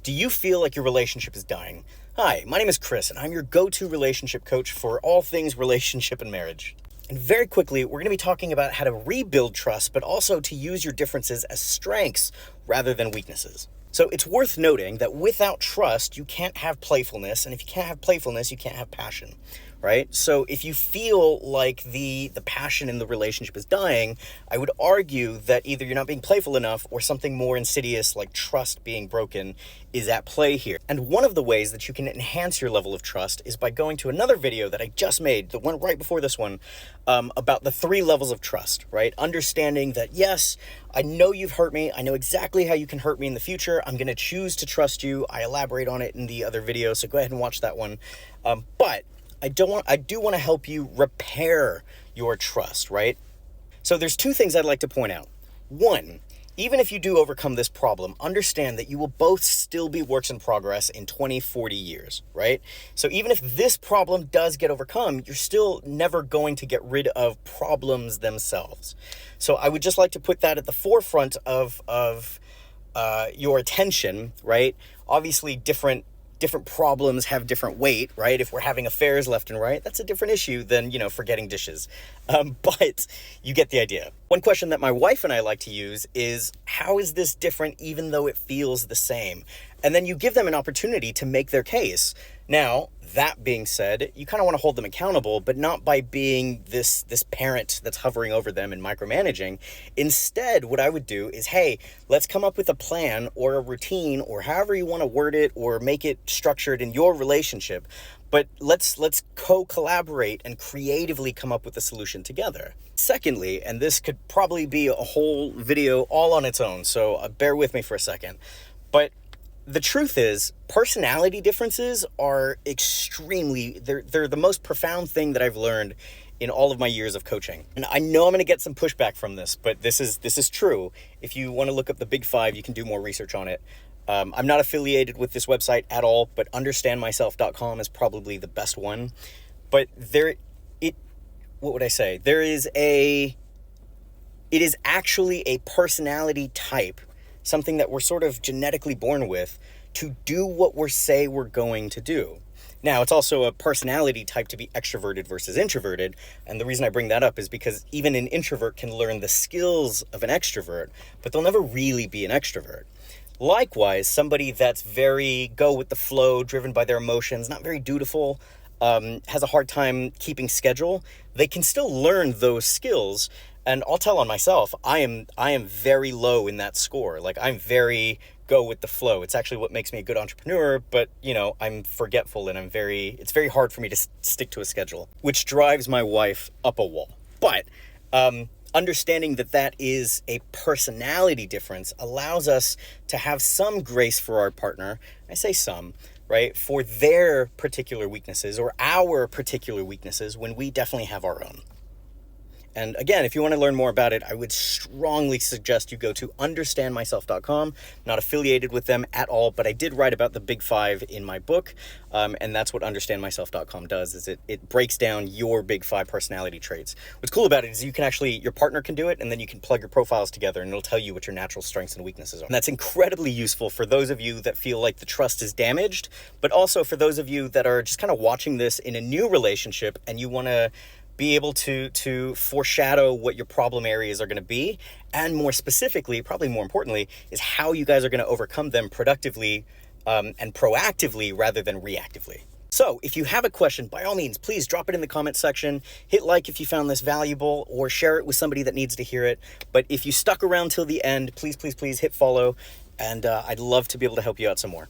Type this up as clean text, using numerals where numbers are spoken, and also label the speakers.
Speaker 1: Do you feel like your relationship is dying? Hi, my name is Chris, and I'm your go-to relationship coach for all things relationship and marriage. And very quickly, we're going to be talking about how to rebuild trust, but also to use your differences as strengths rather than weaknesses. So it's worth noting that without trust, you can't have playfulness, and if you can't have playfulness, you can't have passion, right? So if you feel like the passion in the relationship is dying, I would argue that either you're not being playful enough or something more insidious like trust being broken is at play here. And one of the ways that you can enhance your level of trust is by going to another video that I just made, the one right before this one, about the 3 levels of trust, right? Understanding that, yes, I know you've hurt me. I know exactly how you can hurt me in the future. I'm going to choose to trust you. I elaborate on it in the other video, so go ahead and watch that one. But I do want to help you repair your trust, right? So there's 2 things I'd like to point out. 1, even if you do overcome this problem, understand that you will both still be works in progress in 20, 40 years, right? So even if this problem does get overcome, you're still never going to get rid of problems themselves. So I would just like to put that at the forefront of your attention, right? Obviously, different problems have different weight, right? If we're having affairs left and right, that's a different issue than, forgetting dishes. But you get the idea. One question that my wife and I like to use is, how is this different even though it feels the same? And then you give them an opportunity to make their case. Now, that being said, you kind of want to hold them accountable, but not by being this parent that's hovering over them and micromanaging. Instead, what I would do is, hey, let's come up with a plan or a routine or however you want to word it or make it structured in your relationship. But let's co-collaborate and creatively come up with a solution together. Secondly, and this could probably be a whole video all on its own, so bear with me for a second, but the truth is, personality differences are they're the most profound thing that I've learned in all of my years of coaching. And I know I'm going to get some pushback from this, but this is true. If you want to look up the Big 5, you can do more research on it. I'm not affiliated with this website at all, but understandmyself.com is probably the best one. But what would I say? It is actually a personality type, something that we're sort of genetically born with, to do what we say we're going to do. Now, it's also a personality type to be extroverted versus introverted, and the reason I bring that up is because even an introvert can learn the skills of an extrovert, but they'll never really be an extrovert. Likewise, somebody that's very go with the flow, driven by their emotions, not very dutiful, has a hard time keeping schedule, they can still learn those skills. And I'll tell on myself, I am very low in that score. Like, I'm very go with the flow. It's actually what makes me a good entrepreneur, but I'm forgetful and it's very hard for me to stick to a schedule, which drives my wife up a wall. But understanding that is a personality difference allows us to have some grace for our partner. I say some, right? For their particular weaknesses or our particular weaknesses when we definitely have our own. And again, if you want to learn more about it, I would strongly suggest you go to understandmyself.com. Not affiliated with them at all, but I did write about the Big 5 in my book. And that's what understandmyself.com does, is it breaks down your Big 5 personality traits. What's cool about it is your partner can do it, and then you can plug your profiles together and it'll tell you what your natural strengths and weaknesses are. And that's incredibly useful for those of you that feel like the trust is damaged, but also for those of you that are just kind of watching this in a new relationship and you want to be able to foreshadow what your problem areas are going to be, and more specifically, probably more importantly, is how you guys are going to overcome them productively and proactively rather than reactively. So if you have a question, by all means, please drop it in the comment section. Hit like if you found this valuable, or share it with somebody that needs to hear it. But if you stuck around till the end, please hit follow, and I'd love to be able to help you out some more.